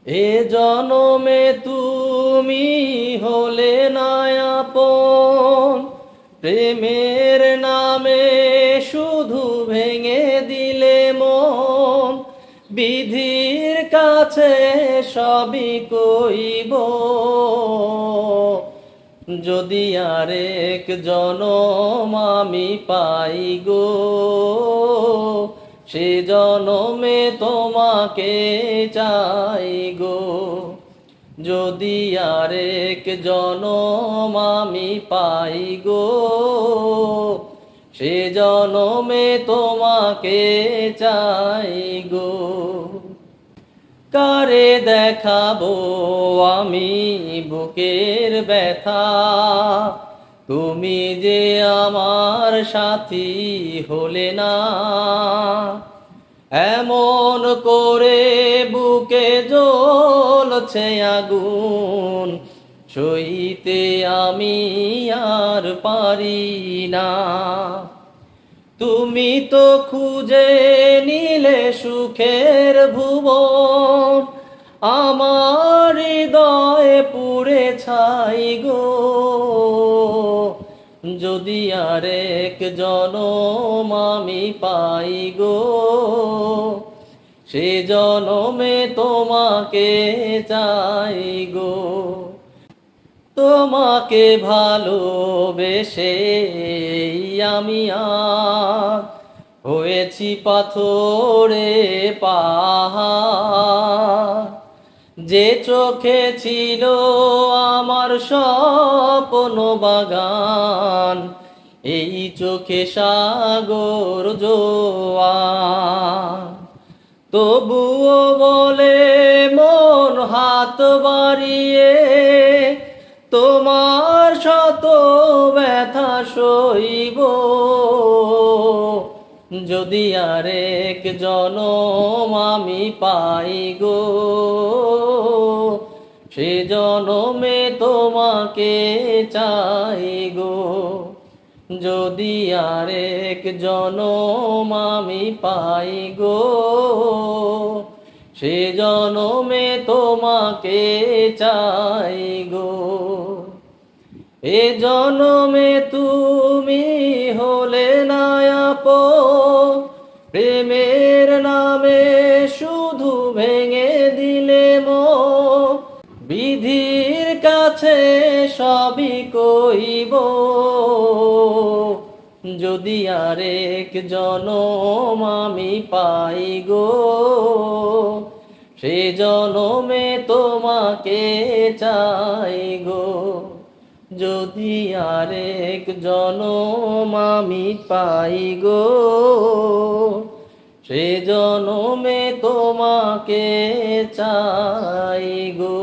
এ জনমে তুমি হলে না আপন, প্রেমের নামে শুধু ভেঙে দিলে মন। বিধির কাছে সবই কইব, যদি আরেক জনম আমি পাই গো, সে জনমে তোমাকে চাই গো। যদি আরেক জনম আমি পাই গো, সে জনমে তোমাকে চাই গো। কারে দেখাবো আমি বুকের ব্যথা, তুমি যে আমার সাথী হলে না। এমন করে বুকে জ্বলছে আগুন, সইতে আমি আর পারি না। তুমি তো খুঁজে নিলে সুখের ভুবন, আমার হৃদয়ে পুড়ে ছাই গো। যদি আরেক জনম আমি পাই গো, সে জনমে তোমাকে চাই গো। তোমাকে ভালোবেসে আমি আর হয়েছি পাথরে পাহাড়। যে চোখে ছিল আমার স্বপ্ন বাগান, এই চোখে সাগর জোয়ার। তবুও বলে মন হাত বাড়িয়ে, তোমার শত ব্যথা সইব। যদি আরেক জনম আমি পাই গো, সে জনমে তোমাকে চাই গো। যদি আরেক জনম আমি পাই গো, সে জনমে তোমাকে চাই গো। এ জনমে তুমি হলে না আপন, প্রেমের নামে শুধু ভেঙে দিলে মন। বিধির কাছে সবই কইব, যদি আরেক জনম আমি পাই গো, সে জনমে তোমাকে চাই গো। যদি আরেক জনম আমি পাই গো, সে জনমে তোমাকে চাই গো।